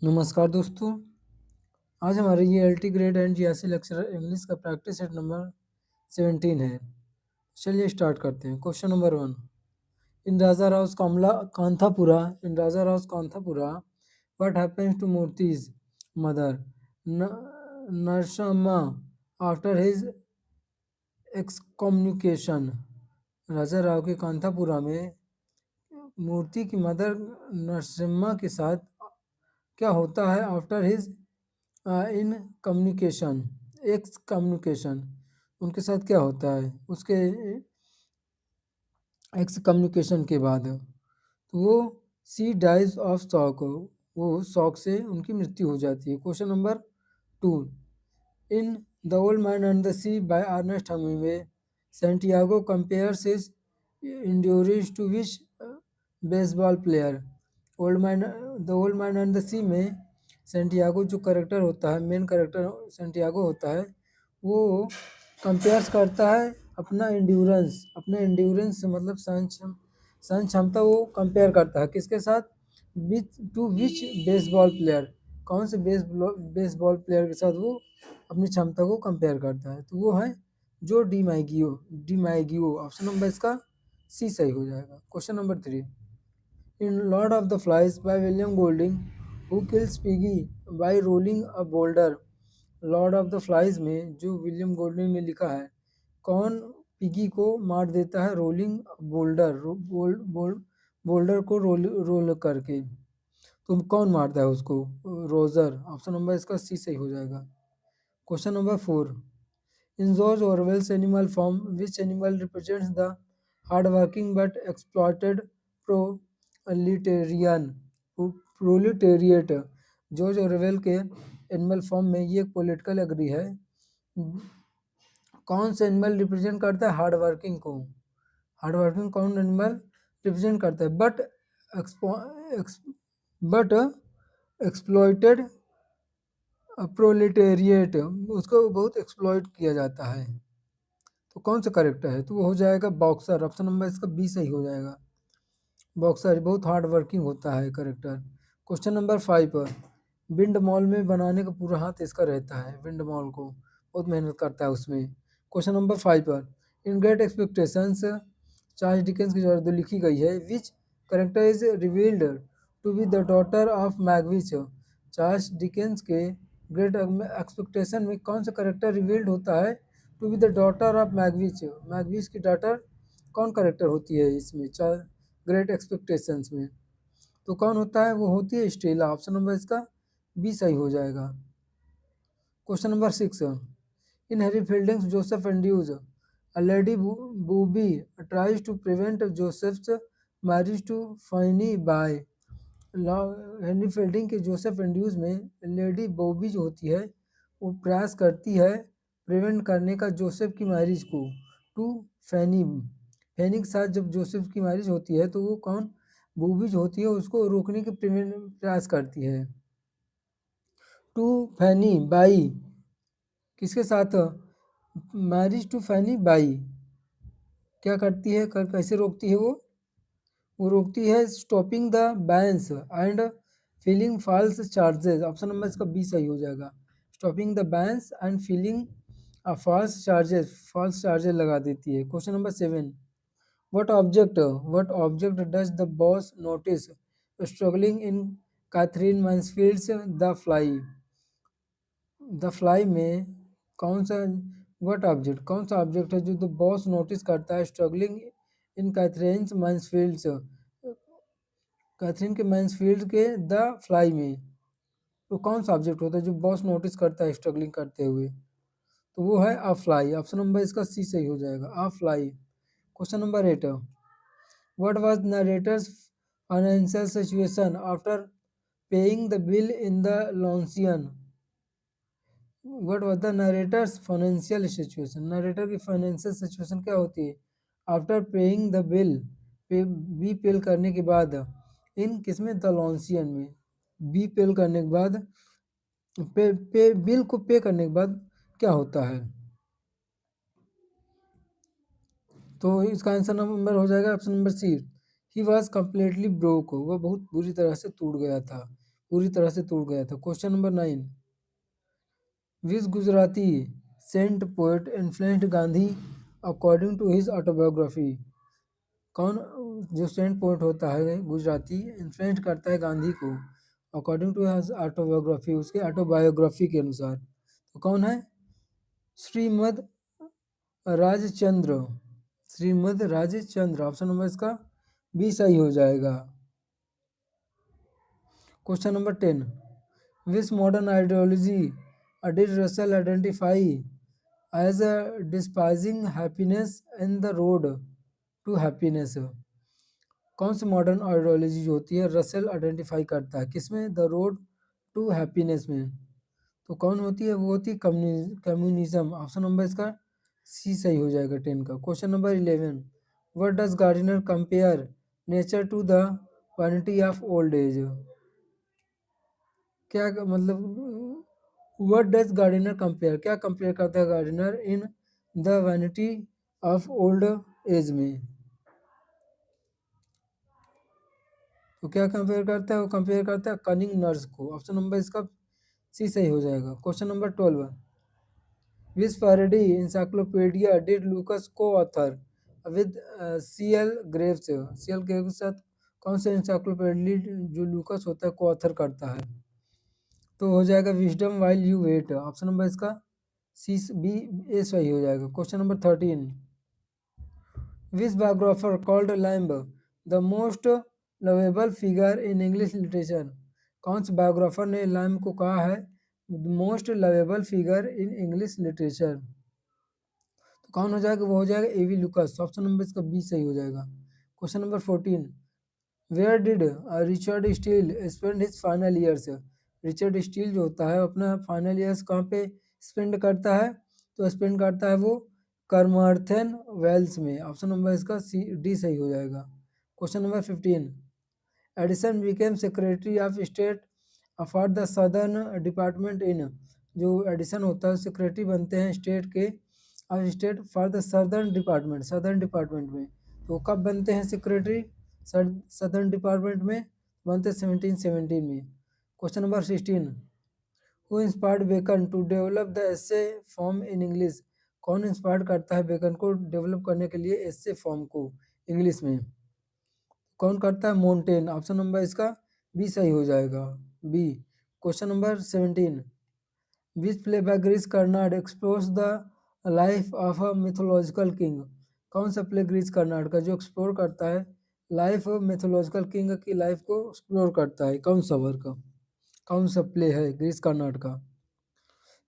नमस्कार दोस्तों। आज हमारे ये L T grade and GSC lecture English का प्रैक्टिस सेट नंबर 17 है। चलिए स्टार्ट करते हैं। Question number 1। In Raja Rao's Kanthapura what happens to Moorthy's mother Narasamma after his excommunication. Raja Rao के कांथापुरा में मूर्ति की मदर नरसिम्हा के साथ क्या होता है after his in communication x communication. उनके साथ क्या होता है उसके एक्स कम्युनिकेशन के बाद। तो वो सी डाइज ऑफ शॉक, वो शॉक से उनकी मृत्यु हो जाती है। Question number 2। In the old man and the sea by Ernest Hemingway Santiago compares his endurance to which baseball player. Old man and the sea में सेंटियागो जो character होता है, मेन करेक्टर सेंटियागो होता है, वो कंपेयर्स करता है अपने इंड्योरेंस से मतलब सहन क्षमता वो कंपेयर करता है किसके साथ? टू विच बेसबॉल प्लेयर, कौन से बेसबॉल प्लेयर के साथ वो अपनी क्षमता को कंपेयर करता है? तो वो है जो डी माइगियो। ऑप्शन नंबर इसका सी सही हो जाएगा। Question number 3। In Lord of the Flies by William Golding, who kills Piggy by rolling a boulder? Lord of the flies में जो विलियम गोल्डिंग ने लिखा है, कौन पिगी को मार देता है रोलिंग बोल्डर को रोल करके? तुम कौन मारता है उसको? रोजर। ऑप्शन नंबर इसका सी सही हो जाएगा। Question number 4। In George Orwell's Animal Farm, which animal represents the hardworking but exploited proletarian proletariat? George Orwell के एनिमल फॉर्म में ये एक पॉलिटिकल एग्री है। कौन सा एनिमल रिप्रेजेंट करता है हार्डवर्किंग को? हार्डवर्किंग कौन एनिमल रिप्रेजेंट करता है? बट एक्सप्लॉइटेड प्रोलेटेरिएट, उसको बहुत एक्सप्लॉइट किया जाता है। तो कौन सा करेक्टर है? तो वो हो जाएगा बॉक्सर। ऑप्शन नंबर इसका बी सही हो जाएगा। बॉक्सर बहुत हार्ड वर्किंग होता है character. Question number 5। Wind mall में बनाने का पूरा हाथ इसका रहता है, विंड मॉल को बहुत मेहनत करता है उसमें। क्वेश्चन नंबर 5 पर in Great Expectations Charles Dickens की जो लिखी गई है, which character is revealed to be the daughter of Magwitch. Charles Dickens के ग्रेट एक्सपेक्टेशन में कौन सा करेक्टर रिवील्ड होता है to be the daughter of Magwitch? Magwitch की डॉटर कौन करेक्टर होती है इसमें ग्रेट एक्सपेक्टेशंस में? तो कौन होता है? वो होती है स्टेला। ऑप्शन नंबर इसका बी सही हो जाएगा। Question number 6। In Harry Fielding's Joseph Andrews a lady Booby tries to prevent Joseph's marriage to Fanny by. Henry Fielding के जोसेफ एंड्यूज में लेडी बॉबी जो होती है वो प्रयास करती है प्रिवेंट करने का जोसेफ की मैरिज को टू फैनी। फैनी के साथ जब जोसेफ की मैरिज होती है तो वो कौन बूबी जो होती है उसको रोकने के प्रयास करती है। टू फैनी बाई किसके साथ? मैरिज टू फैनी बाई क्या करती है, कैसे रोकती है वो रोकती है stopping the banns and filling false charges. Option number इसका बी सही हो जाएगा। Stopping the banns and filling false charges लगा देती है। Question number 7। What object does the boss notice struggling in Catherine Mansfield's The Fly? The fly में कौन सा ऑब्जेक्ट है जो द बॉस नोटिस करता है स्ट्रगलिंग इन कैथरीन के मैंसफील्ड के द फ्लाई में? तो कौन सा ऑब्जेक्ट होता है जो बॉस नोटिस करता है स्ट्रगलिंग करते हुए? तो वो है अ फ्लाई। ऑप्शन नंबर इसका सी सही हो जाएगा, अ fly. Question number 8। What was narrator's financial situation after paying the bill in the Lancian? What was the narrator's financial situation? Narrator की फाइनेंशियल सिचुएशन क्या होती है after paying the bill? B पेल करने के बाद इन किसमें? द लॉन्सियन में। बी पेल करने के बाद बिल को पे करने के बाद क्या होता है? तो इसका आंसर नंबर हो जाएगा option number C. He was completely broke, वह बहुत बुरी तरह से टूट गया था, पूरी तरह से टूट गया था। Question number 9, which Gujarati saint poet influenced Gandhi according to his autobiography. कौन जो सेंट पोएट होता है गुजराती इन्फ्लुएंस करता है गांधी को अकॉर्डिंग टू हिज ऑटोबायोग्राफी, उसके ऑटोबायोग्राफी के अनुसार, तो कौन है? श्रीमद राजचंद्र। श्रीमद राजचंद्र, ऑप्शन नंबर इसका बी सही हो जाएगा। Question number 10, which modern ideology did Russell identify as despising happiness in the road to happiness. कौन सी मॉडर्न आइडियोलॉजी जो होती है रसेल आइडेंटिफाई करता है किसमें? द रोड टू हैप्पीनेस में। तो कौन होती है? वो होती है कम्युनिज्म। ऑप्शन नंबर इसका सी सही हो जाएगा 10 का। Question number 11, what does Gardner compare nature to the vanity of old age. क्या मतलब व्हाट डज गार्डनर कंपेयर, क्या कंपेयर करता है Gardner in the vanity of old age में? तो क्या कंपेयर करता है? वो कंपेयर करता है कनिंग नर्स को। ऑप्शन नंबर इसका सी सही हो जाएगा। Question number 12, which Faraday encyclopedia did Lucas co author with C L. Graves. C L. Graves के साथ कौन सा इंसाइक्लोपीडिया जो लूकस होता है को ऑथर करता है? तो हो जाएगा wisdom while you wait. Option number इसका सी बी ए सही हो जाएगा। Question number 13, which biographer called Lamb the most lovable figure in English literature. कौन से बायोग्राफर ने लैम्ब को कहा है most lovable figure in English literature? तो कौन हो जाएगा? वो हो जाएगा ए.वी. लुकस। ऑप्शन नंबर इसका बी सही हो जाएगा। Question number 14, where did Richard Steele spend his final years. Richard Steele जो होता है अपना फाइनल ईयर्स कहाँ पे स्पेंड करता है? तो स्पेंड करता है वो कर्मर्थन वेल्स में। ऑप्शन नंबर इसका सी डी सही हो जाएगा। Question number 15, Edison became secretary of state for the southern department in. जो एडिसन होता है सेक्रेटरी बनते हैं स्टेट के of state for the southern department में। तो कब बनते हैं सेक्रेटरी सदर्न डिपार्टमेंट में? बनते 1717 में। Question number 16, who inspired Bacon to develop the essay form in English. कौन इंस्पायर्ड करता है बेकन को डेवलप करने के लिए एसे फॉर्म को इंग्लिश में? कौन करता है? मोंटेन। ऑप्शन नंबर इसका बी सही हो जाएगा, B. Question number 17, which play by Girish Karnad explores the life of a mythological king. कौन सा प्ले गिरीश कर्नाड का जो एक्सप्लोर करता है लाइफ ऑफ मिथोलॉजिकल किंग की लाइफ को एक्सप्लोर करता है? कौन सा वर्क का कौन सा प्ले है गिरीश कर्नाड का?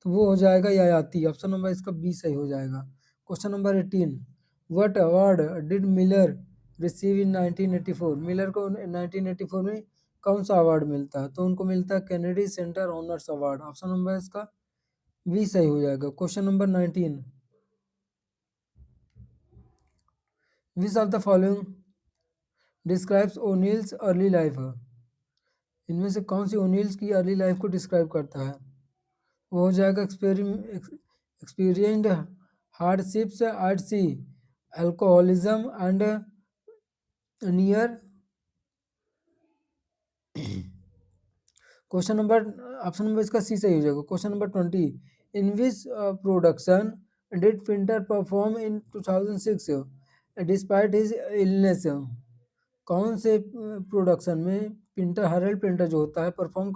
तो वो हो जाएगा ययाति। ऑप्शन नंबर इसका बी सही हो जाएगा। Question number 18, what award did Miller receive in 1984। Miller को 1984 में कौन सा अवार्ड मिलता है? तो उनको मिलता है Kennedy Center honours award. Option number इसका बी सही हो जाएगा। Question number 19, which of the following describes O'Neill's early life. इनमें से कौन सी ओनील्स की अर्ली लाइफ को डिस्क्राइब करता है? वो हो जाएगा experienced hardships at sea, alcoholism and near. Question number option number इसका सी सही हो जाएगा। Question number 20, in which production did Pinter perform in 2006 despite his illness. कौन से प्रोडक्शन में पिंटर हरेल्ड पिंटर जो होता है परफॉर्म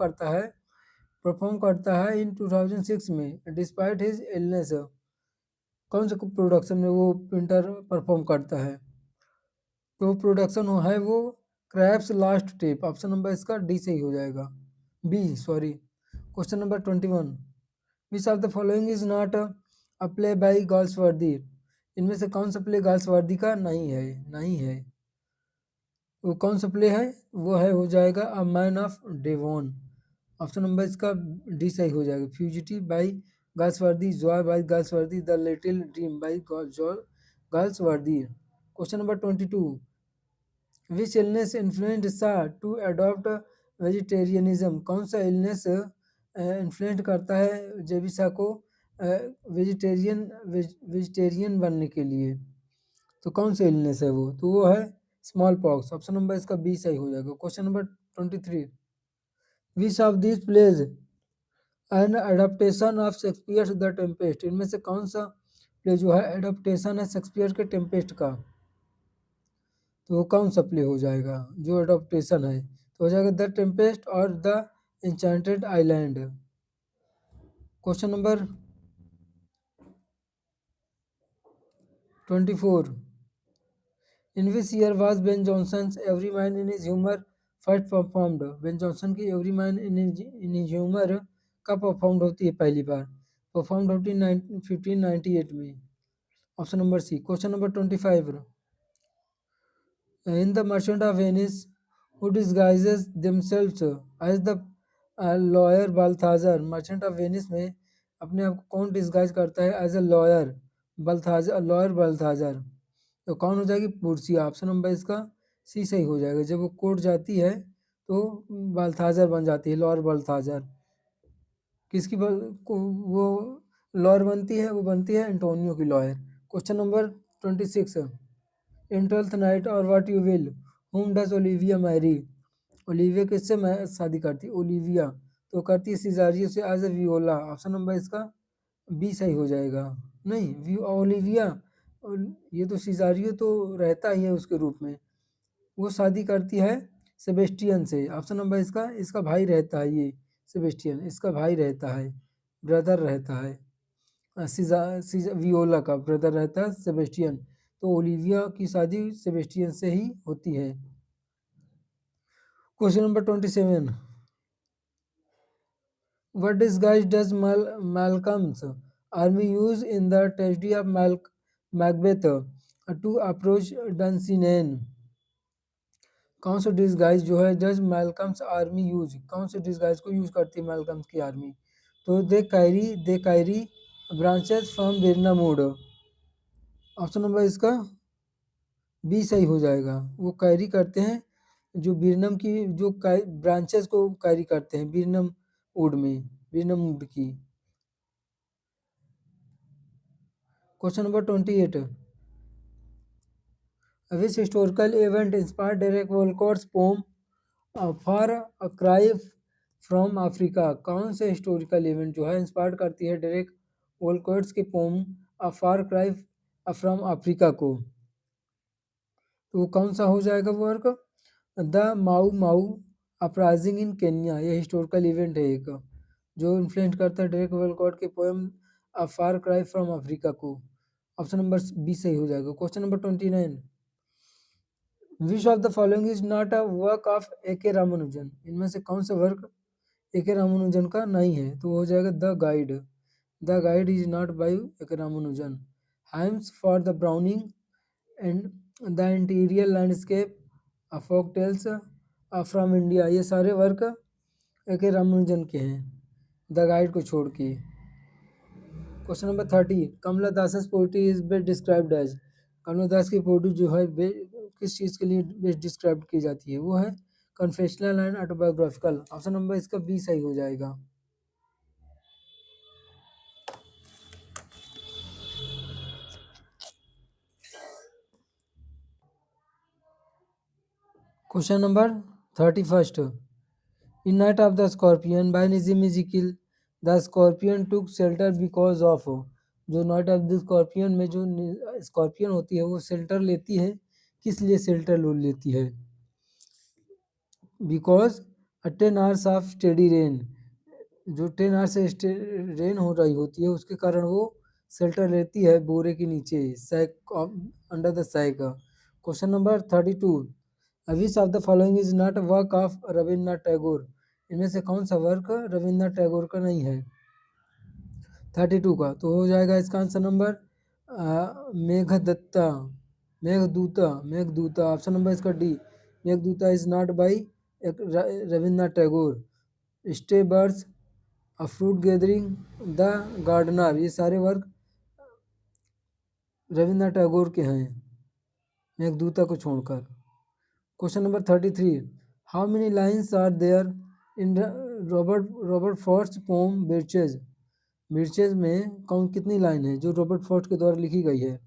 करता है इन 2006 में डिस्पाइट हिज इलनेस। कौन से प्रोडक्शन में वो पिंटर परफॉर्म करता है? तो प्रोडक्शन है वो Krapp's last tape. Option number इसका डी सही हो जाएगा, B sorry. Question number 21, which of the following is not a play by Galsworthy. इनमें से कौन सा प्ले गाल्सवर्दी का नहीं है? वो कौन सा प्ले है? वो है हो जाएगा a man of Devon. Option number इसका डी सही हो जाएगा। Fugitive by Galsworthy, joy by Galsworthy, the little dream by Galsworthy. Question number 22, which illness influenced Shaw to adopt vegetarianism. कौन सा इलनेस इन्फ्लुएंस करता है जेबी शाह को वेजिटेरियन बनने के लिए? तो कौन सा इलनेस है वो? तो वो है स्मॉल पॉक्स। ऑप्शन नंबर इसका बी सही हो जाएगा। Question number 23, which of this plays an adaptation of Shakespeare the Tempest, इनमें से कौन सा प्ले जो है एडाप्टेशन है शेक्सपियर के टेम्पेस्ट का, तो वो कौन सा प्ले हो जाएगा जो एडाप्टेशन है, तो हो जाएगा द टेम्पेस्ट और the enchanted island. Question number 24, in which year was Ben Jonson's every man in his humour first performed, Ben Jonson की every man in his humour कब परफॉर्म्ड होती है पहली बार, परफॉर्म्ड होती है 1598 में। Option number C. Question number 25, in the Merchant of Venice, who disguises themselves as the lawyer Balthazar, merchant of Venice में अपने आप को कौन डिस्गाइज करता है एज अ लॉयर, बल्थाजर, लॉयर बल्थाजर, तो कौन हो जाएगी पुर्सिया। ऑप्शन नंबर इसका सी सही हो जाएगा, जब वो कोर्ट जाती है तो बल्थाजर बन जाती है, लॉयर बल्थाजर। किसकी वो लॉयर बनती है, वो बनती है एंटोनियो की lawyer. Question number 26, in twelfth night और what you will, whom does Olivia marry, Olivia किससे शादी करती है, ओलिविया तो करती है सिजारियो से as a Viola. Option number इसका बी सही हो जाएगा। नहीं, ओलिविया, ये तो सिजारियो तो रहता ही है उसके रूप में, वो शादी करती है सेबेस्टियन से। ऑप्शन नंबर इसका इसका भाई रहता है, ये सेबेस्टियन इसका भाई रहता है, ब्रदर रहता है, वियोला का ब्रदर रहता है सेबेस्टियन, तो ओलिविया की शादी सेबेस्टियन से ही होती है। Question number 27, what disguise does Malcolm's army use in the tragedy of Macbeth to approach Dunsinane, कौन सा डिस्गाइज जो है डज मैलकम्स आर्मी यूज, कौन से डिस्गाइज को यूज करती है मैलकम्स की आर्मी, तो they carry branches from Birnam Wood. Option number इसका बी सही हो जाएगा, वो कैरी करते हैं जो बीरनम की जो ब्रांचेस को कैरी करते हैं बीरनम वुड में, बीरनम वुड की। Question number 28, which historical event inspire Derek Walcott's poem for a cry from Africa, कौन से हिस्टोरिकल इवेंट जो है इंस्पायर करती है डेरेक वॉलकॉट्स के poem a far cry from Africa को, तो वो कौन सा हो जाएगा work, the Mau Mau uprising in Kenya, ये हिस्टोरिकल इवेंट है एक जो इन्फ्लुएंस करता है डेरेक वॉलकॉट के poem a far cry from Africa को। ऑप्शन नंबर बी सही हो जाएगा। Question number 29, which of the following is not a work of A K Ramanujan, इनमें से कौन सा वर्क ए के रामानुजन का नहीं है, तो हो जाएगा the guide, the guide is not by A K Ramanujan. Hymns for the drowning and the interior landscape, folk tales from India, ये सारे वर्क ए के रामानुजन के हैं द गाइड को छोड़ के। Question number 30, Kamala Das poetry is best described as, Kamala Das की poetry जो है किस चीज़ के लिए बेस्ट डिस्क्राइब की जाती है, वो है confessional and autobiographical. Option number इसका बी सही हो जाएगा। Question number 31, in night of the scorpion by Nissim Ezekiel the scorpion took shelter because of, जो नाइट ऑफ द स्कॉर्पियन में जो स्कॉर्पियन होती है वो शेल्टर लेती है, किस लिए शेल्टर लेती है, because 10 hours of steady rain, जो 10 आवर्स से रेन हो रही होती है उसके कारण वो शेल्टर लेती है बोरे के नीचे sack under the sack. Question number 32, which of the following is not work of Rabindranath Tagore, इनमें से कौन सा वर्क रविन्द्रनाथ टैगोर का नहीं है 32 का, तो हो जाएगा इसका answer number Meghaduta, Meghaduta, Meghaduta. Option number इसका D, Meghaduta is not by Rabindranath Tagore. Stray birds, a fruit gathering, the gardener, ये सारे वर्क रविन्द्रनाथ टैगोर के हैं मेघदूता को छोड़कर। Question number 33, how many lines are there in Robert Frost poem Birches, Birches में कौन कितनी लाइन है जो रॉबर्ट फ्रॉस्ट के द्वारा लिखी गई है।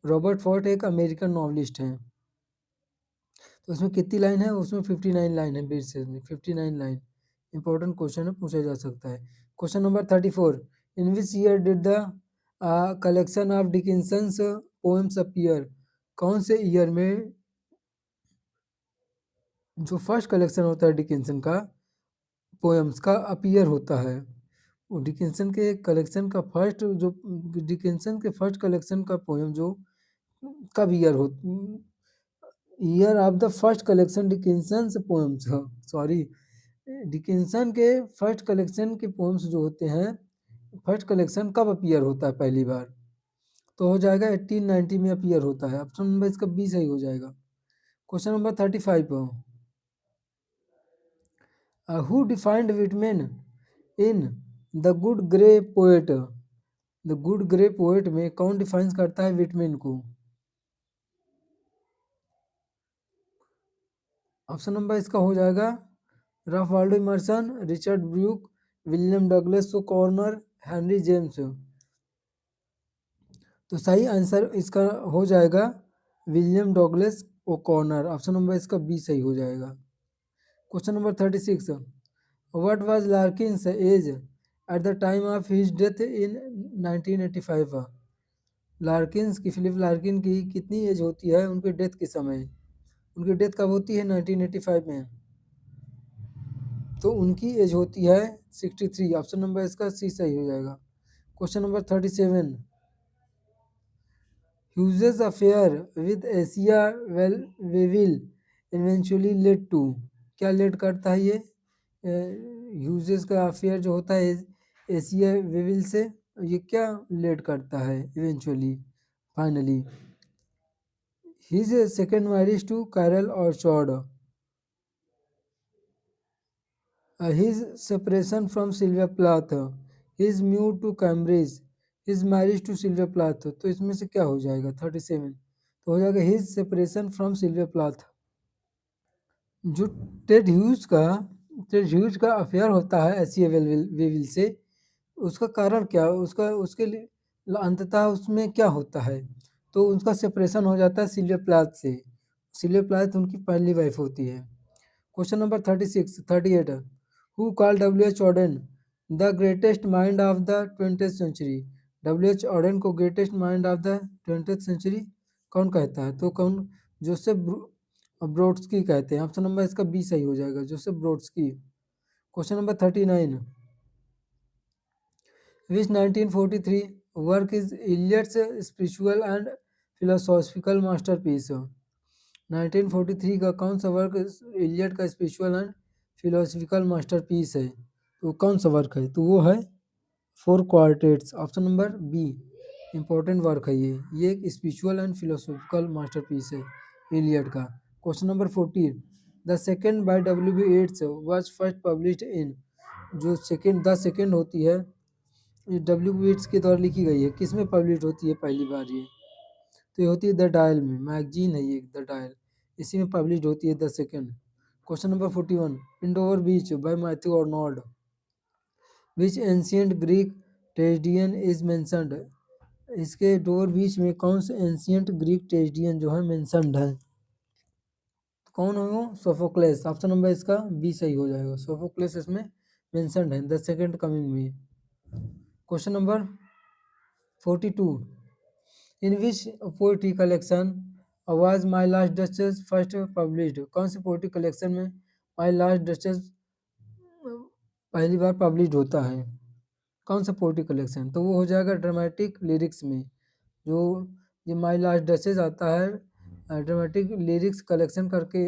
रॉबर्ट फ्रॉस्ट एक अमेरिकन नॉवलिस्ट हैं, तो उसमें कितनी लाइन है, उसमें 59 लाइन है, बिर्चेज में 59 लाइन। इंपॉर्टेंट क्वेश्चन है, पूछा जा सकता है। Question number 34, in which year did the collection of Dickinson's poems appear? कौन से ईयर में जो फर्स्ट कलेक्शन होता है डिकिंसन का पोएम्स का अपीयर होता है? वो डिकिंसन के कलेक्शन का फर्स्ट जो डिकिंसन के फर्स्ट कलेक्शन का पोएम जो कब ईयर हो, year of the first collection Dickinson poems, sorry, Dickinson के फर्स्ट कलेक्शन के पोएम्स जो होते हैं, फर्स्ट कलेक्शन कब अपीयर होता है पहली बार? तो हो जाएगा 1890 में अपीयर होता है। ऑप्शन नंबर इसका बी सही हो जाएगा। Question number 35, who defined Whitman in the good grey poet? The good grey poet में कौन डिफाइन करता है विटमेन को? ऑप्शन नंबर इसका हो जाएगा Ralph Waldo Emerson, Richard Brook, William Douglas Connor, Henry James. तो सही आंसर इसका हो जाएगा William Douglas Connor. Option number इसका बी सही हो जाएगा। Question number 36, what was Larkin's age at the time of his death in 1985? Larkin's की, फिलिप लार्किन की कितनी एज होती है उनके डेथ के समय? उनकी डेथ कब होती है 1985 में? तो उनकी एज होती है 63। ऑप्शन नंबर इसका सी सही हो जाएगा। Question number 37, Hughes's affair with Assia Wevill eventually led to? क्या लेड करता है ये? ह्यूजेस का अफेयर जो होता है एशिया वेविल से, ये क्या लेड करता है eventually, finally? His second marriage to Carol Orchard, his separation from Sylvia Plath, his move to Cambridge, his marriage to Sylvia Plath। तो इसमें से क्या हो जाएगा 37? तो हो जाएगा his separation from Sylvia Plath। जो टेड ह्यूज का टेड ह्यूज का अफेयर होता है एसिया वेविल से, उसका कारण क्या, उसका उसके लिए अंततः उसमें क्या होता है? तो उसका सेपरेशन हो जाता है सिल्विया प्लाथ से। सिल्विया प्लाथ उनकी पहली वाइफ होती है। Question number 36, 38, who call W H Auden the greatest mind of the 20th century? W H Auden को greatest mind of the 20th century कौन कहता है? तो कौन? जोसेफ ब्रोड्सकी कहते हैं। ऑप्शन नंबर इसका बी सही हो जाएगा, Joseph Brodsky. Question number 39, which 1943 work is Eliot's spiritual and philosophical masterpiece? 1943 का कौन सा वर्क इलियट का स्पिरिचुअल एंड फिलोसफिकल मास्टरपीस है? तो कौन सा वर्क है? तो वो है four quartets. Option number B important work है ये एक स्पिरिचुअल एंड फिलोसफिकल मास्टरपीस है इलियट का। Question number 14, the second by W B Yeats was first published in? जो सेकेंड द सेकेंड होती है ये डब्ल्यू बी एट्स के द्वारा लिखी गई है, किस में पब्लिश होती है पहली बार ये? तो ये होती है द डायल में, मैगजीन है ये द डायल, इसी में पब्लिश होती है the second. Question number 41, in Dover beach by Matthew Arnold, which ancient Greek tragedian is mentioned? इसके डोर बीच में कौन से एंशियंट ग्रीक ट्रेजेडियन जो है मेंशन्ड है? कौन है वो? सोफोक्लेस। ऑप्शन नंबर इसका बी सही हो जाएगा, सोफोक्लेस इसमें मेंशन्ड है द सेकेंड कमिंग में। Question number 42, in which poetry collection was my last duchess first published? कौन सी पोइट्री कलेक्शन में माई लास्ट डचेस पहली बार पब्लिश्ड होता है? कौन सा पोइट्री कलेक्शन? तो वो हो जाएगा ड्रामेटिक लिरिक्स में। जो ये माई लास्ट डचेस आता है ड्रामेटिक लिरिक्स कलेक्शन करके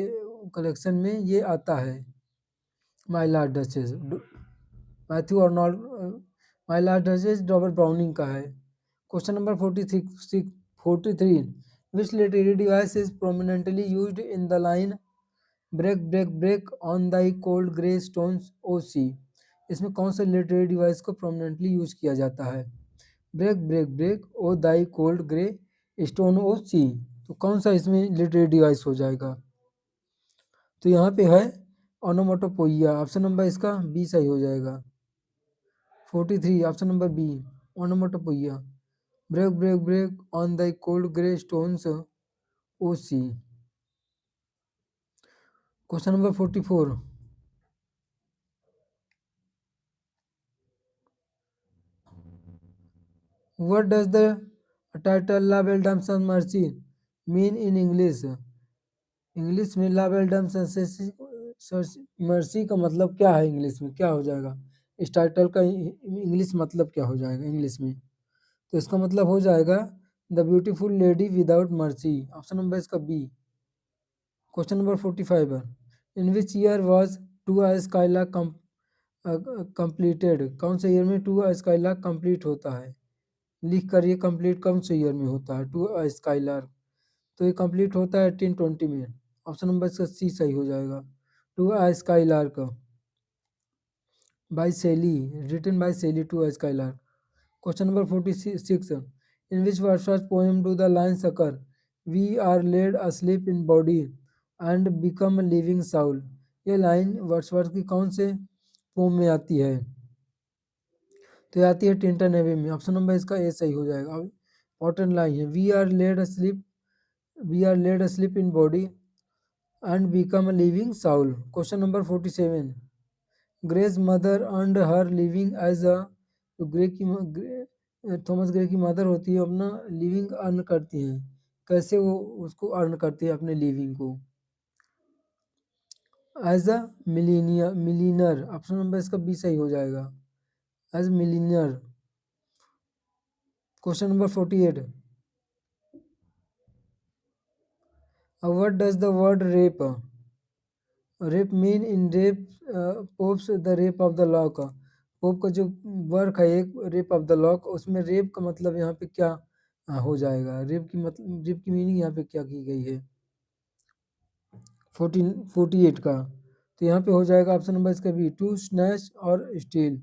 कलेक्शन में ये आता है my last duchess. Matthew Arnold, my last duchess Robert Browning का है। Question number 43, which literary device is prominently used in the line break break break on thy cold grey stones O sea? इसमें कौन सा literary device को prominently use किया जाता है? Break break break O thy cold grey stone O sea, तो कौन सा इसमें लिटरेरी डिवाइस हो जाएगा? तो यहाँ पे है ओनोमोटोपोइया। ऑप्शन नंबर इसका बी सही हो जाएगा। 43, option number B onomatopoeia, break break break on the cold grey stones O sea. Question number 44, What does the title La Belle Dame Sans Mercy mean in English? English में ला bell डम mercy का मतलब क्या है? English में क्या हो जाएगा? इस टाइटल का इंग्लिश मतलब क्या हो जाएगा इंग्लिश में? तो इसका मतलब हो जाएगा the beautiful lady without mercy. Option number इसका बी। क्वेश्चन नंबर 45 है, in which year was to I Scylla completed? कौन से ईयर में टू आई स्काईला कंप्लीट होता है? लिख कर ये कंप्लीट कौन से ईयर में होता है टू स्काईलार्क? तो ये कंप्लीट होता है 1820 में। ऑप्शन नंबर इसका सी सही हो जाएगा। To skylark by Shelley, written by Shelley to skylark. Question number 46, in which Wordsworth poem do the lines occur? We are laid asleep in body and become living soul. ये line Wordsworth की कौन से pome में आती है? तो ये आती है टिंटन एबी में। ऑप्शन नंबर इसका ए सही हो जाएगा। इंपॉर्टेंट लाइन है, we are laid asleep in body and become a living soul. Question number 47, Gray's mother earned her living as a, तो थॉमस ग्रे की मदर होती है, अपना लिविंग अर्न करती हैं। कैसे वो उसको अर्न करती है अपने लिविंग को? As a millionaire. Option number इसका बी सही हो जाएगा, as millionaire. Question number 48, what does the word rape mean in rape Pope's the rape of the lock? Pope का जो वर्क है एक रेप ऑफ द लॉक, उसमें रेप का मतलब यहाँ पे क्या हो जाएगा? रेप की मीनिंग यहाँ पे क्या की गई है 48 का? तो यहाँ पे हो जाएगा ऑप्शन नंबर इसका बी, टू स्नैच और स्टील।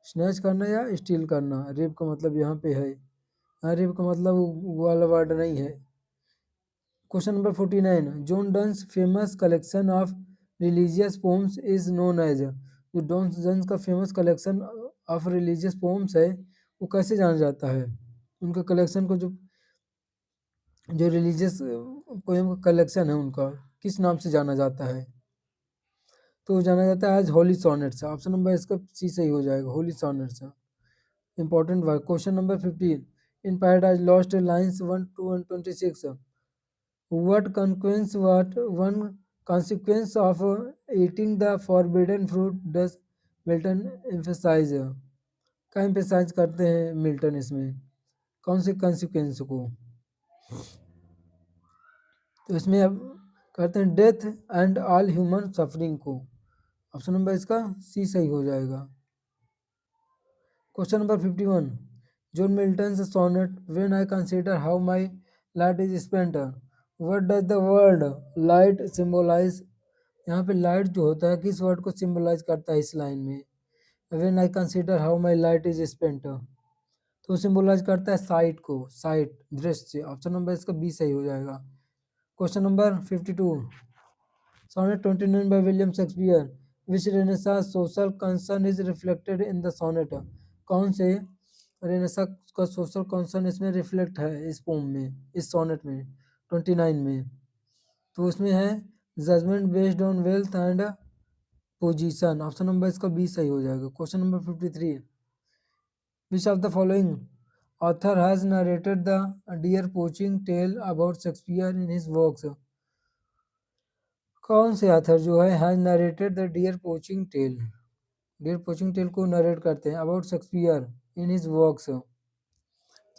स्नैच करना या स्टील करना रेप का मतलब यहाँ पे है। यहाँ रेप का मतलब वो वाला वर्ड नहीं है। Question number 49, John Donne's famous collection of religious poems is known as? जो जॉन डन्स का famous collection of religious poems है, वो कैसे जाना जाता है? उनका कलेक्शन को जो रिलीजियस पोएम का कलेक्शन है उनका किस नाम से जाना जाता है? तो जाना जाता है as holy sonnets. Option number इसका सी सही हो जाएगा, holy sonnets. Important work. Question number 15, in Paradise Lost lines 1 to 126, what one consequence of eating the forbidden fruit does Milton emphasize? क्या emphasize करते हैं मिल्टन इसमें? कौन से consequence को? तो इसमें अब कहते हैं death and all human suffering को। ऑप्शन नंबर इसका सी सही हो जाएगा। Question number 51, John Milton sonnet when I consider how my light is spent, what does the word light symbolize? यहाँ पे लाइट जो होता है किस वर्ड को सिंबलाइज करता है इस लाइन में? When I consider how my light is spent, तो सिंबलाइज करता है साइट को, साइट दृश्य। ऑप्शन नंबर इसका बी सही हो जाएगा। Question number 52, Sonnet 29 by William Shakespeare. Which Renaissance social concern is reflected in the sonnet? कौन से रेनेसां का सोशल कंसर्न इसमें रिफ्लेक्ट है इस पोम में, इस सोनेट में 29 में? तो उसमें है judgment based on wealth and position. Option number इसका बी सही हो जाएगा। Question number 53, which of the following author has narrated the deer poaching tale about Shakespeare in his works? कौन से ऑथर जो है has narrated the deer poaching tale को narrate करते हैं about Shakespeare in his works?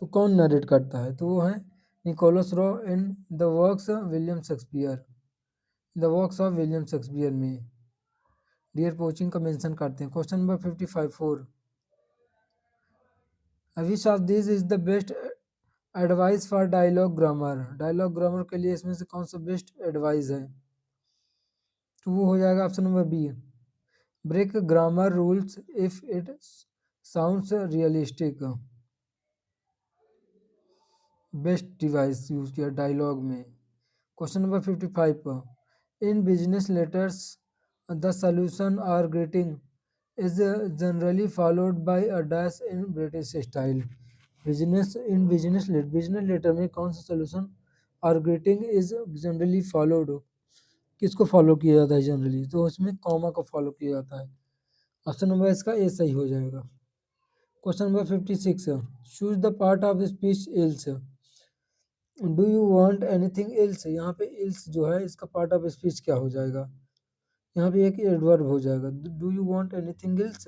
तो कौन narrate करता है? तो वो है Nicholas Rowe in the works William Shakespeare. The works of William Shakespeare में डियर पोचिंग का मेंशन करते हैं। Question number 55, 4, which of this is the best advice for dialogue grammar? Dialogue grammar के लिए इसमें से कौन सा बेस्ट एडवाइस है? तो वो हो जाएगा option number B, break grammar rules if it sounds realistic. Best device use किया डायलॉग में। Question number 55, in business letters the salutation और greeting is generally followed by a dash in British style. Business letter में कौन सा salutation और greeting is generally followed, किसको follow किया जाता है जनरली? तो उसमें कॉमा को फॉलो किया जाता है। ऑप्शन नंबर इसका ए सही हो जाएगा। Question number 56, choose the part of speech else. Do you want anything else, यहाँ पे एल्स जो है इसका पार्ट ऑफ स्पीच क्या हो जाएगा, यहाँ पे एक एडवर्ब हो जाएगा। Do you want anything else,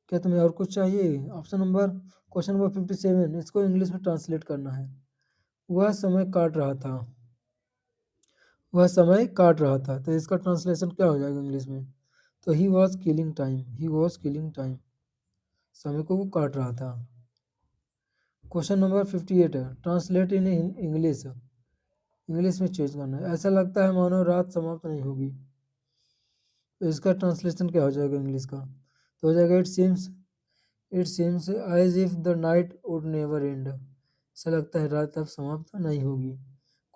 क्या तुम्हें और कुछ चाहिए। ऑप्शन नंबर क्वेश्चन नंबर 57, इसको इंग्लिश में ट्रांसलेट करना है। वह समय काट रहा था, वह समय काट रहा था, तो इसका ट्रांसलेशन क्या हो जाएगा इंग्लिश में। तो he was killing time, he was killing time, समय को वो काट रहा था। क्वेश्चन नंबर 58 है, ट्रांसलेट इन इंग्लिश, इंग्लिश में चेंज करना है। ऐसा लगता है मानो रात समाप्त नहीं होगी, तो इसका ट्रांसलेशन क्या हो जाएगा इंग्लिश का, तो हो जाएगा it seems as if the night would never end, ऐसा लगता है रात अब समाप्त नहीं होगी।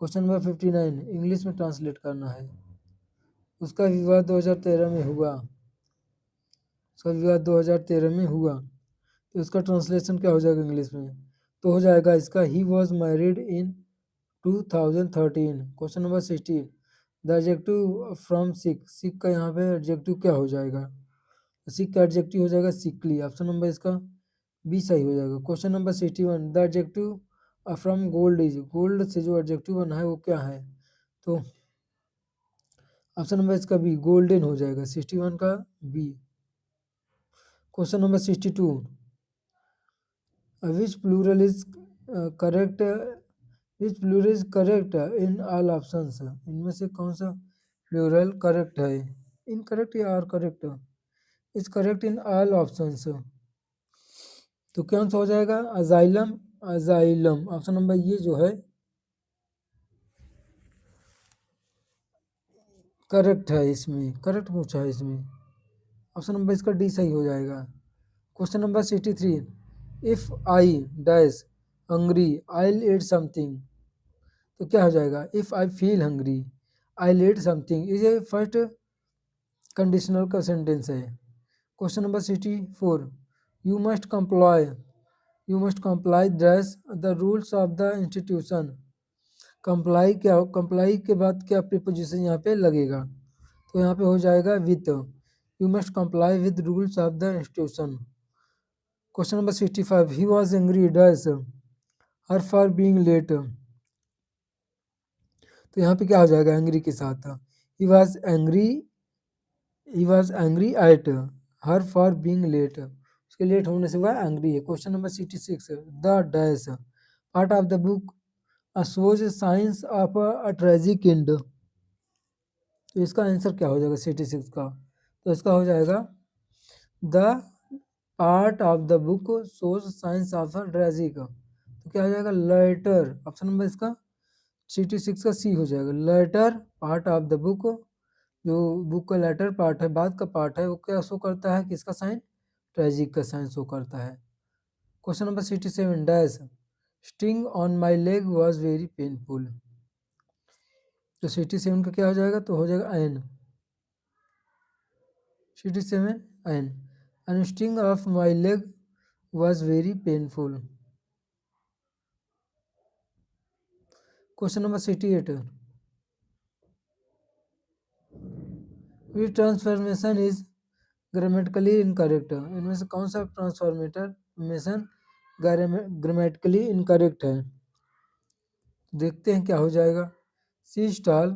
क्वेश्चन नंबर 59 इंग्लिश में ट्रांसलेट करना है। उसका विवाह 2013 में हुआ, उसका विवाह 2013 में हुआ, तो इसका ट्रांसलेशन क्या हो जाएगा इंग्लिश में, तो हो जाएगा इसका he was married in 2013। Question number 16, the adjective from sick, sick का यहाँ पे एडजेक्टिव क्या हो जाएगा, सिक का एडजेक्टिव हो जाएगा सिकली, ऑप्शन नंबर इसका बी सही हो जाएगा। Question number 61, the adjective from gold is, gold से जो एडजेक्टिव बना है वो क्या है, तो ऑप्शन नंबर इसका बी गोल्डन हो जाएगा, 61 का B. Question number 62, which plural is correct, which plural is correct in all options, इनमें से कौन सा प्लूरल करेक्ट है, इनकरेक्ट या are correct, is correct in all options, तो कौन सा हो जाएगा अजाइलम, अजाइलम, ऑप्शन नंबर ये जो है करेक्ट है, इसमें करेक्ट पूछा है इसमें, ऑप्शन नंबर इसका डी सही हो जाएगा। Question number 63, if I dash hungry I will eat something, तो क्या हो जाएगा if I feel hungry I will eat something, ये फर्स्ट कंडीशनल का सेंटेंस है। Question number 64, you must comply, you must comply dress the rules of the institution, comply क्या हो, comply के बाद क्या प्रीपोजिशन यहाँ पे लगेगा, तो यहाँ पे हो जाएगा with, you must comply with rules of the institution. Question number 65, he was angry dash her for being late, तो यहाँ पे क्या हो जाएगा एंग्री के साथ, he was angry, he was angry at her for being late, उसके late होने से वह एंग्री है। Question number 66, the dash part of the book shows signs of a tragic end, तो इसका आंसर क्या हो जाएगा 66 का, तो इसका हो जाएगा the part of the book shows science of a tragic, तो क्या हो जाएगा लेटर, ऑप्शन नंबर इसका 66 का सी हो जाएगा, latter part of the book, जो बुक का लेटर पार्ट है, बाद का पार्ट है, वो क्या शो करता है, किसका साइन, ट्रेजिक का साइन शो करता है। Question number 67, dash sting on my leg was very painful, तो 67 का क्या हो जाएगा, तो हो जाएगा an, 67 an sting of my leg was very painful. Question number 68, which transformation is grammatically incorrect, इनमें से कौन सा ट्रांसफॉर्मेशन ग्रामेटिकली इनकरेक्ट है, देखते हैं क्या हो जाएगा। सी इज टॉल,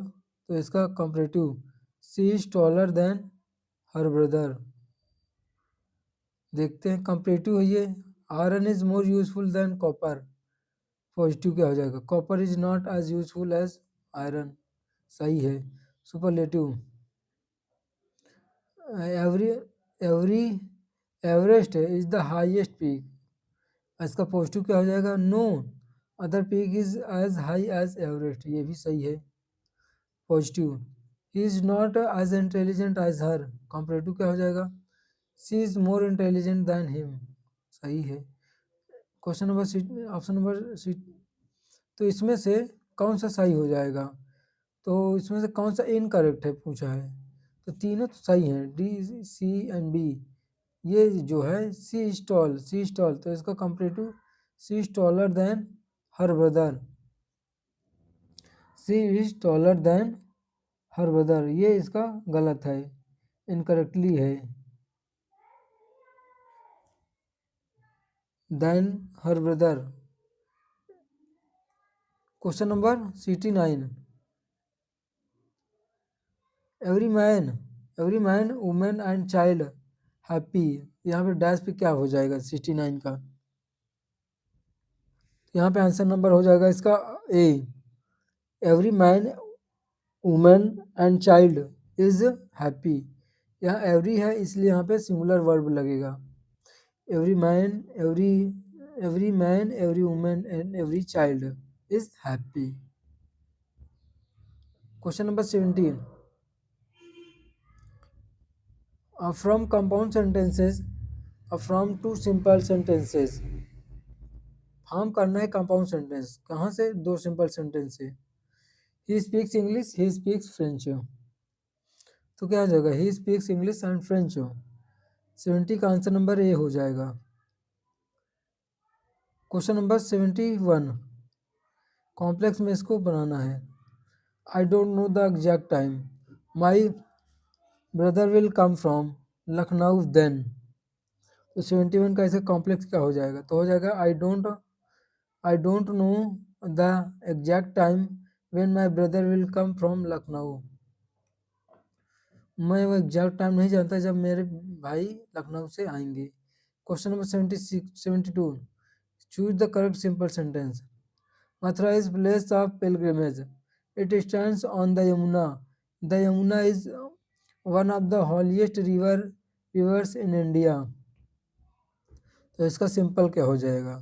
तो इसका comparative she is taller than her brother, देखते हैं कंपरेटिव है ये, iron is more useful than copper, positive क्या हो जाएगा, copper is not as useful as iron, सही है। Superlative every every Everest is the highest peak, इसका पॉजिटिव क्या हो जाएगा, no other peak is as high as Everest, ये भी सही है positive. He is not as intelligent as her, comparative क्या हो जाएगा, she is more intelligent than him, सही है। Question number option number C, तो इसमें से कौन सा सही हो जाएगा, तो इसमें से कौन सा इनकरेक्ट है पूछा है, तो तीनों तो सही हैं, डी सी एंड बी, ये जो है सी स्टॉल, तो इसका comparative she is taller than her brother, she is taller than her brother, ये इसका गलत है, इनकरेक्टली है। Than her brother. Question number 69, every man women and child happy. यहाँ पे डैश पे क्या हो जाएगा 69 का? यहाँ पे आंसर नंबर हो जाएगा इसका A, every man women and child is happy. यहाँ एवरी है इसलिए यहाँ पे सिंगुलर वर्ब लगेगा। Every man every women and every child is happy. Question number 17, from compound sentences from to simple sentences. Form करना है कंपाउंड सेंटेंस कहाँ से? दो सिंपल सेंटेंस से। He speaks English, he speaks French. तो क्या हो जाएगा? He speaks English and French. 70 का आंसर नंबर ए हो जाएगा। क्वेश्चन नंबर 71, कॉम्प्लेक्स में इसको बनाना है। I don't know the exact time, my brother will come from Lucknow then. तो 71 का ऐसे कॉम्प्लेक्स क्या हो जाएगा? तो हो जाएगा आई don't know the exact time when my brother will come from Lucknow. मैं वो एग्जैक्ट टाइम नहीं जानता जब मेरे भाई लखनऊ से आएंगे। Question number 72, choose the correct simple sentence. Mathura is place of pilgrimage, it stands on the Yamuna, the Yamuna is one of the holiest rivers in India. तो इसका सिंपल क्या हो जाएगा?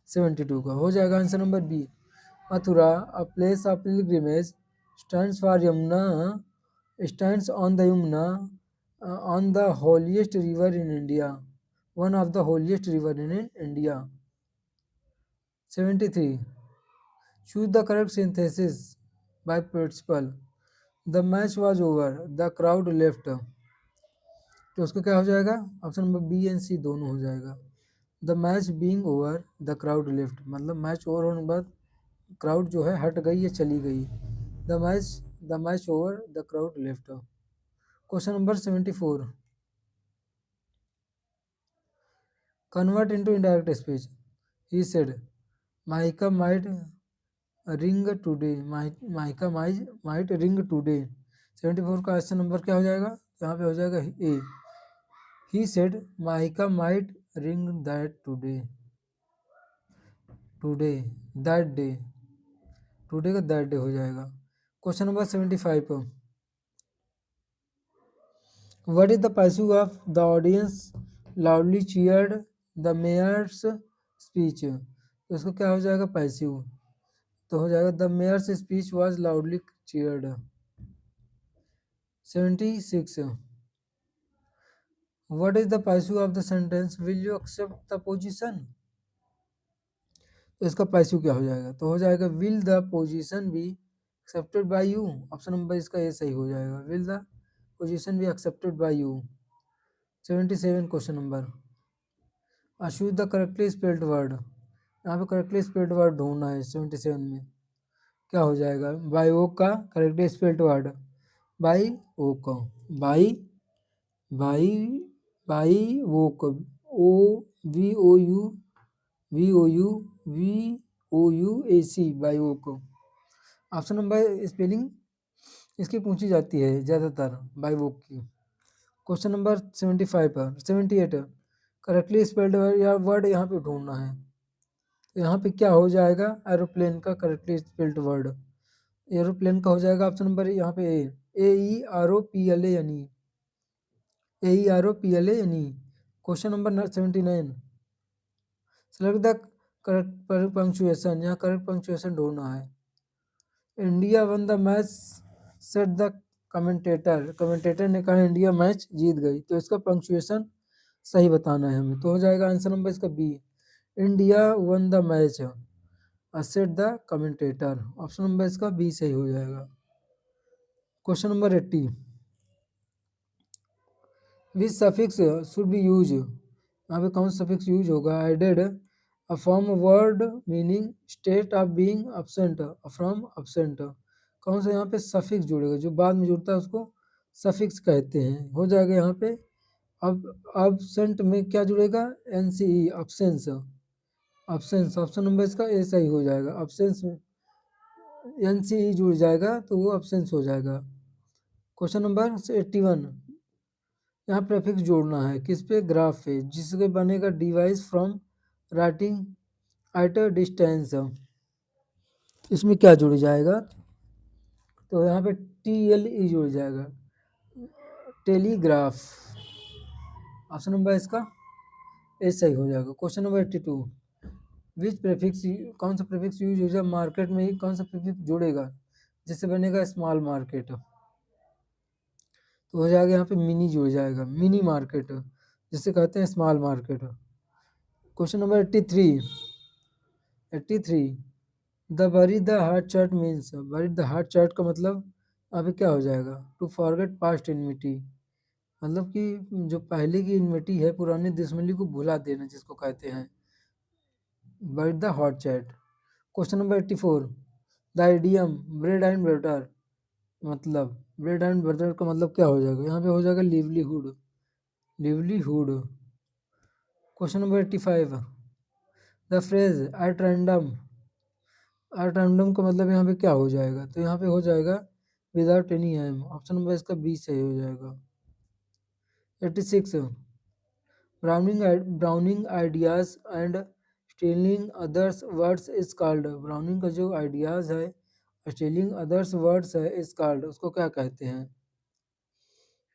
72 का हो जाएगा answer number B, Mathura a place of pilgrimage stands for Yamuna, stands on the Yamuna, on the holiest river in India, one of the holiest river in India. 73, choose the correct synthesis by principal. The match was over, the crowd left. तो उसका क्या हो जाएगा? Option number B and सी दोनों हो जाएगा। The match being over the crowd left, मतलब match over होने के बाद क्राउड जो है हट गई या चली गई। The match over the crowd left. Question number 74, convert into indirect speech. He said, Mahika might ring today. Mahika might ring today. 74 का क्वेश्चन नंबर क्या हो जाएगा? यहाँ पे हो जाएगा ए। He said, Mahika might ring that today. That day. Today का that day हो जाएगा। Question number 75, what is the pursuit of the audience loudly cheered the mayor's speech? तो इसको क्या हो जाएगा? पैसिव। तो हो जाएगा the mayor's speech was loudly cheered. 76, what is the passive of the sentence will you accept the position? तो इसका पैसिव क्या हो जाएगा? तो हो जाएगा will the position be accepted by you. Option number इसका ए सही हो जाएगा, will the position be accepted by you. 77 question number, choose the correctly spelled word. यहाँ पे करेक्टली स्पेल्ड वर्ड ढूंढना है। 77 में क्या हो जाएगा? बाई ओ का correctly spelled word bivouac का बाई बाई बाई वो को O V O U V O U V O U A C bivouac को। ऑप्शन नंबर स्पेलिंग इसकी पूछी जाती है ज़्यादातर बाई वो की। क्वेश्चन नंबर 75 पर 78 करेक्टली स्पेल्ड या वर्ड यहाँ पे ढूंढना है। तो यहाँ पे क्या हो जाएगा? एरोप्लेन का करेक्टली स्पेल्ड वर्ड एरोप्लेन का हो जाएगा ऑप्शन नंबर यहाँ पे A E R O P L A N E A E R O P L A N E. Question number 79, select the correct punctuation. यहाँ correct punctuation ढूंढना है। India won the match said the commentator ने कहा India match जीत गई। तो इसका punctuation सही बताना है हमें। तो हो जाएगा आंसर नंबर इसका B, India won the match said the commentator. Option number इसका बी सही हो जाएगा। Question number 80, which suffix should be use. यहाँ पे कौन सा सफिक्स यूज होगा? Added a form word meaning state of being absent from absent. कौन सा यहाँ पे सफिक्स जुड़ेगा? जो बाद में जुड़ता है उसको सफिक्स कहते हैं। हो जाएगा यहाँ पे अब अब्सेंट में क्या जुड़ेगा? एन सी ई, अब्सेंस। ऑप्शंस, ऑप्शन नंबर इसका ए सही हो जाएगा। ऑप्शंस में एन से ई जुड़ जाएगा तो वो ऑप्शंस हो जाएगा। क्वेश्चन नंबर 81, यहाँ प्रेफिक्स जोड़ना है किस पे, ग्राफ पे, जिसके बनेगा device from writing at a distance. इसमें क्या जुड़ जाएगा, तो यहाँ पे टी एल ई जुड़ जाएगा, टेलीग्राफ। ऑप्शन नंबर इसका ए सही हो जाएगा। क्वेश्चन नंबर 82, विच प्रेफिक्स, कौन सा प्रेफिक्स यूज हो जाए मार्केट में ही, कौन सा प्रेफिक्स जुड़ेगा जिससे बनेगा स्मॉल मार्केट, तो हो जाएगा यहाँ पे मिनी जुड़ जाएगा, मिनी मार्केट जिसे कहते हैं small market. Question number 83, 83, the बरी द हार्ट चार्ट मीन्स, बरी द हार्ट चार्ट का मतलब अभी क्या हो जाएगा, टू फॉरगेट पास्ट इनविटी, मतलब कि जो पहले की इनविटी है, पुरानी दुश्मनी को भुला देना जिसको कहते हैं, बरी the heart chart. Question number 84, the idiom bread and butter, मतलब ब्रेड एंड बटर का मतलब क्या हो जाएगा, यहाँ पे हो जाएगा livelihood, livelihood. Question number 85, the phrase at random, at random का मतलब यहाँ पे क्या हो जाएगा, तो यहाँ पे हो जाएगा without any aim. Option number इसका बी सही हो जाएगा। 86, browning ideas and stealing others words is called, browning का जो आइडियाज है, स्टीलिंग अदर्स वर्ड्स है, इज कॉल्ड, उसको क्या कहते हैं,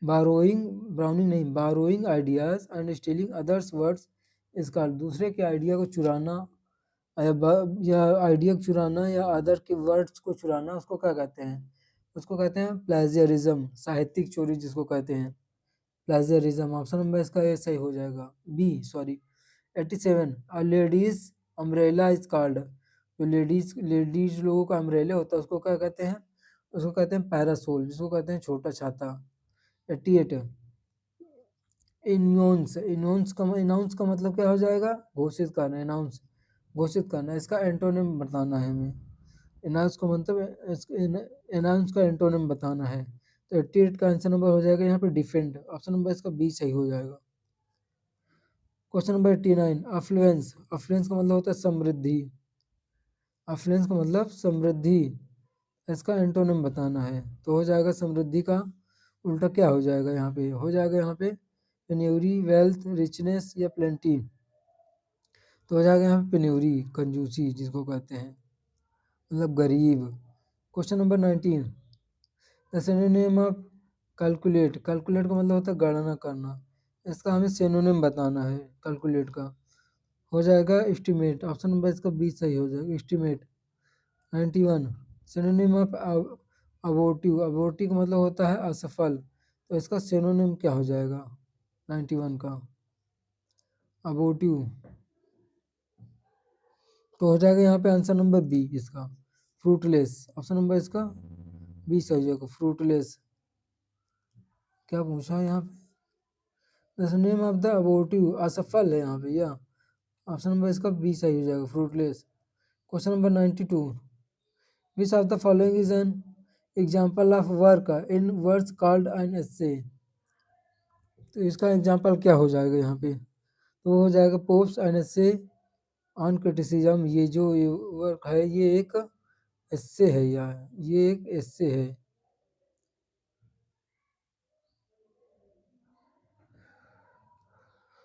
बारोइंग, ब्राउनिंग नहीं, borrowing ideas and stealing others words is called, दूसरे के आइडिया को चुराना या आइडिया को चुराना या अदर के वर्ड्स को चुराना, उसको क्या कहते हैं, उसको कहते हैं प्लेजियरिज्म, साहित्यिक चोरी जिसको कहते हैं, प्लेजियरिज्म। ऑप्शन नंबर इसका ए सही हो जाएगा, B sorry. 87, a ladies umbrella is called, जो लेडीज लेडीज लोगों का अम्ब्रेला होता है उसको क्या कहते हैं, उसको कहते हैं पैरासोल, जिसको कहते हैं छोटा छाता। 88, इन्योंस, इनाउंस का मतलब क्या हो जाएगा, घोषित करना, अनाउंस, घोषित करना, इसका एंटोनिम बताना है हमें, अनाउंस का मतलब, अनाउंस का एंटोनिम बताना है। तो 88 का आंसर नंबर हो जाएगा यहाँ पे डिफेंड, ऑप्शन नंबर इसका बी सही हो जाएगा। क्वेश्चन नंबर 89, अफ्लुएंस, अफ्लुएंस का मतलब होता है समृद्धि, अफ्लुएंस का मतलब समृद्धि, इसका एंटोनिम बताना है, तो हो जाएगा समृद्धि का उल्टा क्या हो जाएगा, यहाँ पे हो जाएगा यहाँ पे पेन्योरी, वेल्थ, रिचनेस या प्लेंटी, तो हो जाएगा यहाँ पे पेन्योरी, कंजूसी जिसको कहते हैं, मतलब गरीब। Question number 19, the synonym of calculate, calculate का मतलब होता है गणना करना, इसका हमें सिनोनिम बताना है कैलकुलेट का, हो जाएगा एस्टिमेट, ऑप्शन नंबर इसका बी सही हो जाएगा, estimate. 91, synonym of abortive, abortive का मतलब होता है असफल, तो इसका सिनोनिम क्या हो जाएगा 91 का, अबोर्टिव, तो हो जाएगा यहाँ पे आंसर नंबर बी इसका, फ्रूटलेस, ऑप्शन नंबर इसका बी सही हो जाएगा, फ्रूटलेस। क्या पूछा है यहाँ पे, the name of the abortive, असफल है यहाँ पे, या ऑप्शन नंबर इसका बी सही हो जाएगा, fruitless. Question number 92, which of the following is an example of work in words called an essay, तो इसका एग्जाम्पल क्या हो जाएगा यहाँ पे, तो हो जाएगा Pope's an essay on criticism, ये जो ये वर्क है ये एक एस्से है यार, ये एक एस्से है।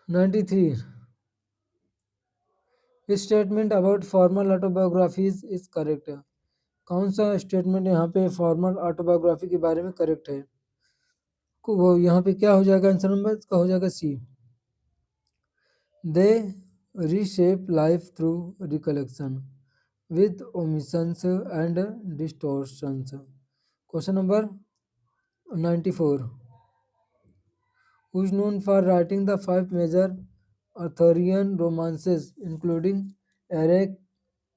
93, statement about formal autobiographies is correct, कौन सा स्टेटमेंट यहाँ पे फॉर्मल ऑटोबायोग्राफी के बारे में करेक्ट है, वो यहाँ पे क्या हो जाएगा आंसर नंबर इसका हो जाएगा C, they reshape life through recollection with omissions and distortions. Question number 94, who is known for writing the five major Arthurian romances including Eric,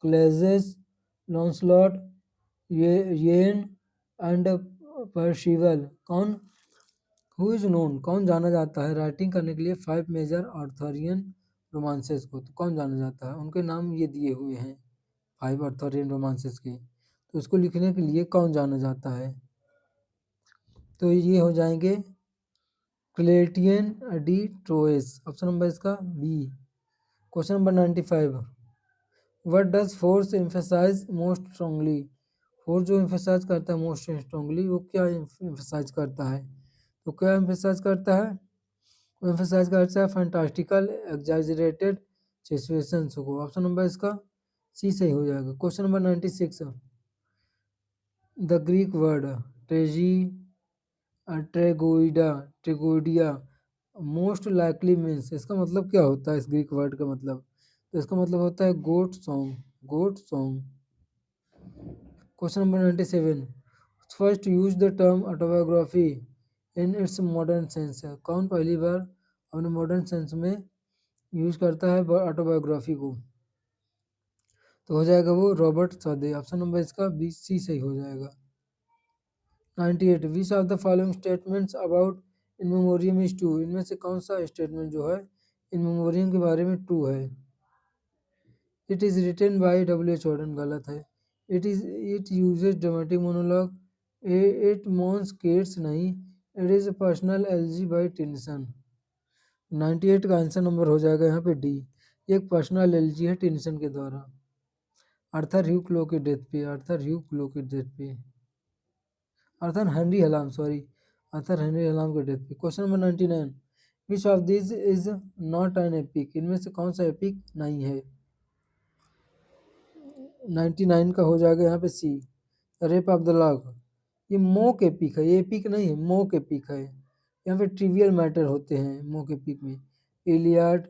Cleges, Lancelot, Yane and Percival, कौन, who is known कौन जाना जाता है writing करने के लिए five major Arthurian romances को, तो कौन जाना जाता है, उनके नाम ये दिए हुए हैं फाइव आर्थरियन रोमांसेस के, तो उसको लिखने के लिए कौन जाना जाता है, तो ये हो जाएंगे Chretien de Troyes, option number इसका B. Question number 95, what does force emphasize most strongly? Force जो एम्फेसाइज करता है मोस्ट स्ट्रांगली, वो क्या एम्फेसाइज करता है? तो क्या एम्फेसाइज करता है? वो एम्फेसाइज करता है फैंटास्टिकल एग्जैजरेटेड सिचुएशंस को। ऑप्शन नंबर इसका सी सही हो जाएगा। Question number 96, the Greek word tragedy tragoidia most likely means, इसका मतलब क्या होता है? इस ग्रीक वर्ड का मतलब, तो इसका मतलब होता है goat song, goat song. Question number 97, first use the term autobiography in its modern sense. कौन पहली बार अपने मॉडर्न सेंस में यूज करता है ऑटोबायोग्राफी को? तो हो जाएगा वो रॉबर्ट सदे। ऑप्शन नंबर इसका बी सी सही हो जाएगा। 98, विच of the following statements about in memoriam is true? इनमें से कौन सा स्टेटमेंट जो है इन मेमोरियम के बारे में ट्रू है? It is written by W H Auden, गलत है। It uses dramatic monologue, it mourns Keats नहीं। It is personal elegy by Tennyson. 98 का आंसर नंबर हो जाएगा यहाँ पे डी। एक पर्सनल एलजी है टेंसन के द्वारा, आर्थर ह्यू क्लो की डेथ पे, आर्थर ह्यू क्लो की डेथ पे, Arthur Henry Hallam, sorry, Arthur Henry Hallam के डेथ पे। Question number 99, which of this is not an epic? इनमें से कौन सा एपिक नहीं है? 99 का हो जाएगा यहाँ पे सी, रेप ऑफ द लॉक। ये मोक एपिक है, ये एपिक नहीं है, मोक एपिक है। यहाँ पे ट्रिवियल मैटर होते हैं मोक एपिक में। इलियड,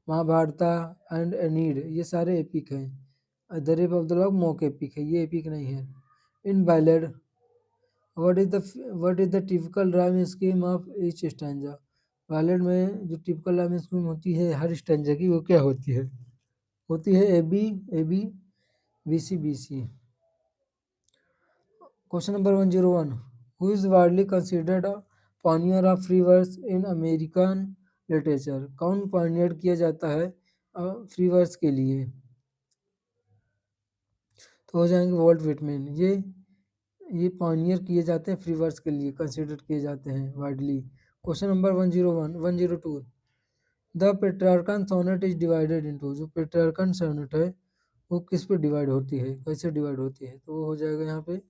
महाभारता एंड एनीड, ये सारे एपिक हैं। The rape of the lock mock epic है, ये एपिक नहीं है। In ballad, what is the typical rhyme scheme of each stanza? Ballad में जो टिपिकल राइम स्कीम होती है हर स्टैंजा की, वो क्या होती है? होती है A B B C B C. Question number 101, who is widely considered pioneer of free verse in American literature? कौन पायनियर किया जाता है फ्री वर्स के लिए? तो हो जाएंगे वॉल्ट विटमैन। ये पायनियर किए जाते हैं फ्री वर्स के लिए, कंसिडर किए जाते हैं widely. Question number 101 102, the Petrarchan sonnet is divided into? जो पेट्रार्कन सोनेट है वो किस पे डिवाइड होती है, कैसे डिवाइड होती है? तो वो हो जाएगा यहाँ पे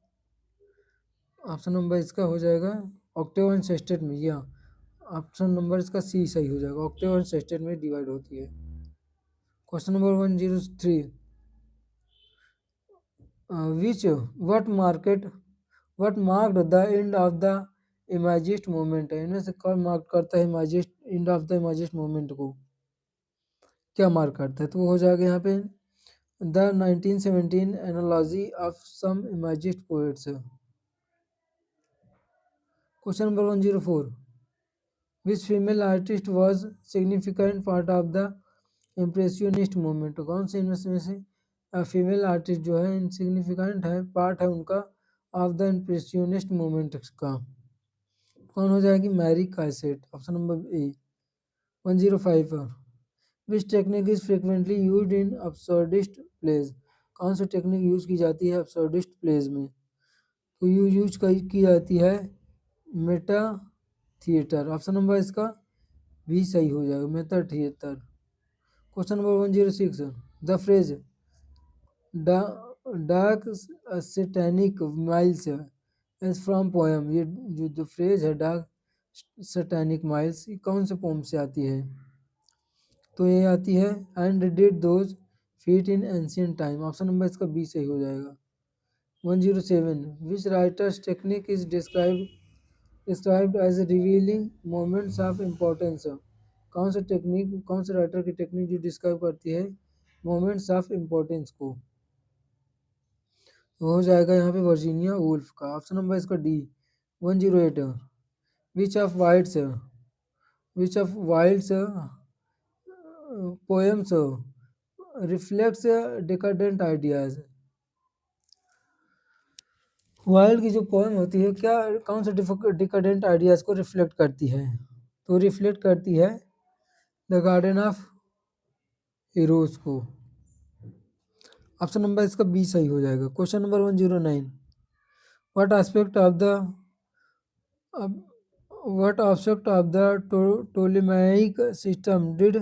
ऑप्शन नंबर इसका हो जाएगा ऑक्टेव एंड सेस्टेट में, या ऑप्शन नंबर इसका सी सही हो जाएगा, ऑक्टेव एंड सेस्टेट में डिवाइड होती है। Question number 103, which what marked the end of the imagist movement है? इनमें से कौन मार्क करता है imagist end of the imagist movement को? क्या मार्क करता है? तो वो हो जाएगा यहाँ पे the 1917 analogy of some imagist poets. Question number 104, which female artist was significant part of the impressionist movement? कौन से इनमें से फीमेल आर्टिस्ट जो है इनसिग्निफिकेंट है, पार्ट है उनका ऑफ द इम्प्रेशनिस्ट मूवमेंट का? कौन हो जाएगी? मैरी काइसेट, option number A. 105, which technique is frequently used in absurdist plays? कौन सी टेक्निक यूज की जाती है अब्सर्डिस्ट प्लेज में? तो यूज की जाती है मेटा थिएटर। ऑप्शन नंबर इसका भी सही हो जाएगा, Meta theatre. Question number 106, the phrase dark satanic miles is from poem, ये जो फ्रेज है डार्क सैटेनिक माइल्स, ये कौन से पोम से आती है? तो ये आती है and did those feet in ancient time. Option number इसका बी सही हो जाएगा। 107, which writer's technique is described as revealing moments of importance? कौन से राइटर की टेक्निक जो डिस्क्राइब करती है मोमेंट्स ऑफ इम्पोर्टेंस को? तो हो जाएगा यहाँ पे वर्जीनिया वुल्फ का। ऑप्शन नंबर इसका D. 108, which of Wilde's poems reflects decadent ideas? Wilde की जो पोएम होती है क्या कौन से डिकाडेंट आइडियाज को रिफ्लेक्ट करती है? तो रिफ्लेक्ट करती है द गार्डन ऑफ हीरोज को। ऑप्शन नंबर इसका बी सही हो जाएगा। Question number 109, what aspect of the what aspect of the Ptolemaic system did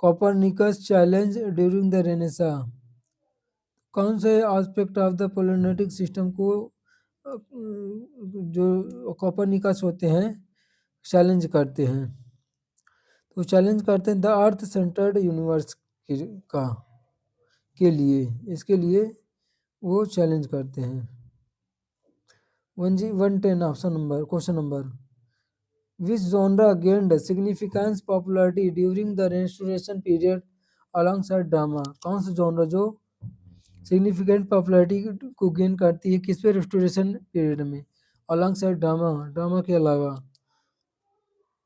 Copernicus challenge during the Renaissance? कौन से aspect of the planetary system को जो कोपरनिकस होते हैं चैलेंज करते हैं? तो चैलेंज करते हैं द अर्थ सेंटर्ड यूनिवर्स का के लिए, इसके लिए वो चैलेंज करते हैं। 110 option number question number Which genre gained significant popularity during the Restoration period alongside drama? कौन सा genre जो सिग्निफिकेंट पॉपुलैरिटी को गेन करती है किस पे रेस्टोरेशन पीरियड में alongside ड्रामा, ड्रामा के अलावा?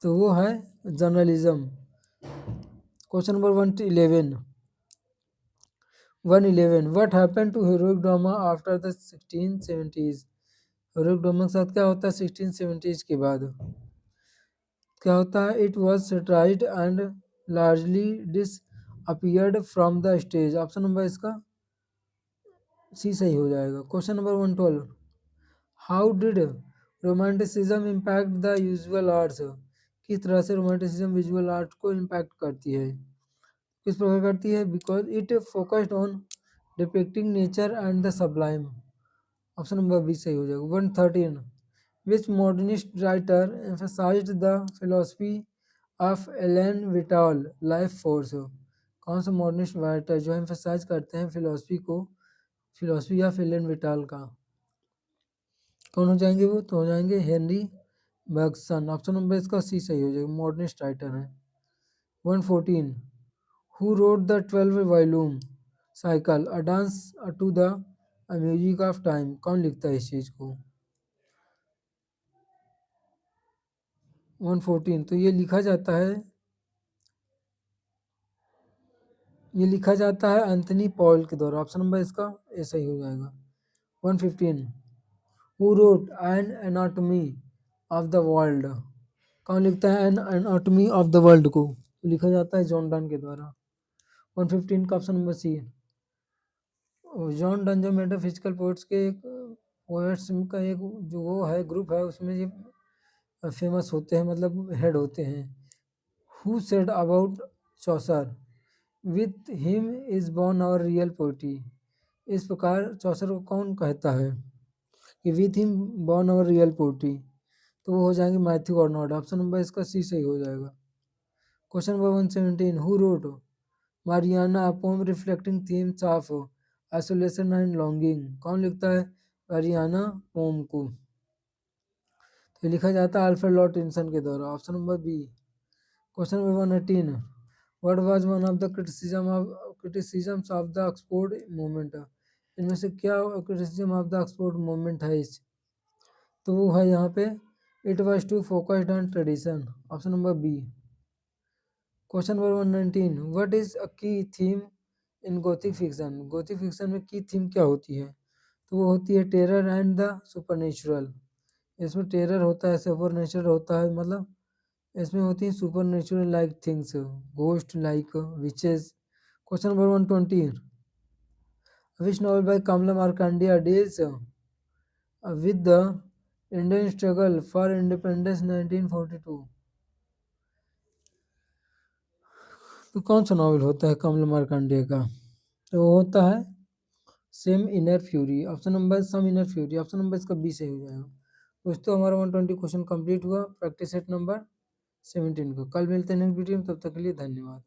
तो वो है journalism. Question number 111 What happened to heroic drama after the 1670s? Heroic drama के साथ क्या होता है 1670s के बाद? क्या होता है? It was satirised and largely disappeared from the stage. Option number इसका सी सही हो जाएगा। Question number 112 how did romanticism impact the visual arts? किस तरह से रोमांटिसिज्म विजुअल आर्ट को इम्पैक्ट करती है? किस प्रकार करती है? Because it focused on depicting nature and the sublime. Option number B सही हो जाएगा। 113 Which modernist writer emphasized the philosophy of Ellen Whitall life force? कौन सा मॉडर्निस्ट राइटर जो एम्फेसाइज करते हैं फिलोसफी ऑफ एलन विटाल का? कौन हो जाएंगे वो? तो हो जाएंगे हेनरी बर्गसन। ऑप्शन नंबर इसका सी सही हो जाएगा, मॉडर्निस्ट राइटर है। 114 Who wrote the 12 volume cycle a dance to the music of time? कौन लिखता है इस चीज़ को? 114 तो ये लिखा जाता है एंथनी पॉल के द्वारा। ऑप्शन नंबर इसका ए सही हो जाएगा। 115 who wrote an anatomy of the world? कौन लिखता है an anatomy of the world को? तो लिखा जाता है जॉन डन के द्वारा। 115 का ऑप्शन नंबर सी है। जॉन डन जो मेटाफिजिकल पोएट्स के एक पोएट्स का एक जो वो है ग्रुप है उसमें ये फेमस होते हैं, मतलब हेड होते हैं। Who said about Chaucer with him is born our real poetry? इस प्रकार चौसर को कौन कहता है कि with him born our real poetry? तो वो हो जाएंगे मैथ्यू अर्नोल्ड। ऑप्शन नंबर इसका सी सही हो जाएगा। Question number 117 who wrote Mariana poem reflecting themes of isolation and longing? कौन लिखता है मारियाना पोम को? तो लिखा जाता है अल्फ्रेड लॉर्ड टेंसन के द्वारा। Option number B. Question number 118 what was one of the criticisms of the Oxford movement? इनमें से क्या criticism of the Oxford movement है इस? तो वो है यहाँ पे it was too focused on tradition. Option number B. Question number 119 what is a key theme in Gothic fiction? Gothic fiction में की थीम क्या होती है? तो वो होती है टेरर एंड द सुपरनेचुरल। इसमें टेरर होता है, सुपर नेचुरल होता है, मतलब इसमें होती है supernatural like things, ghost like witches. Question number 120 which novel by Kamala Markandaya deals with the Indian struggle for independence 1942? तो कौन सा नॉवल होता है कमला मार्कंडेय का? तो वो होता है same inner fury. Option number some inner fury. Option number इसका बी सही हो जाएगा। दोस्तों हमारा 120 क्वेश्चन कंप्लीट हुआ प्रैक्टिस सेट नंबर 17 को। कल मिलते हैं नेक्स्ट वीडियो में, तब तक के लिए धन्यवाद।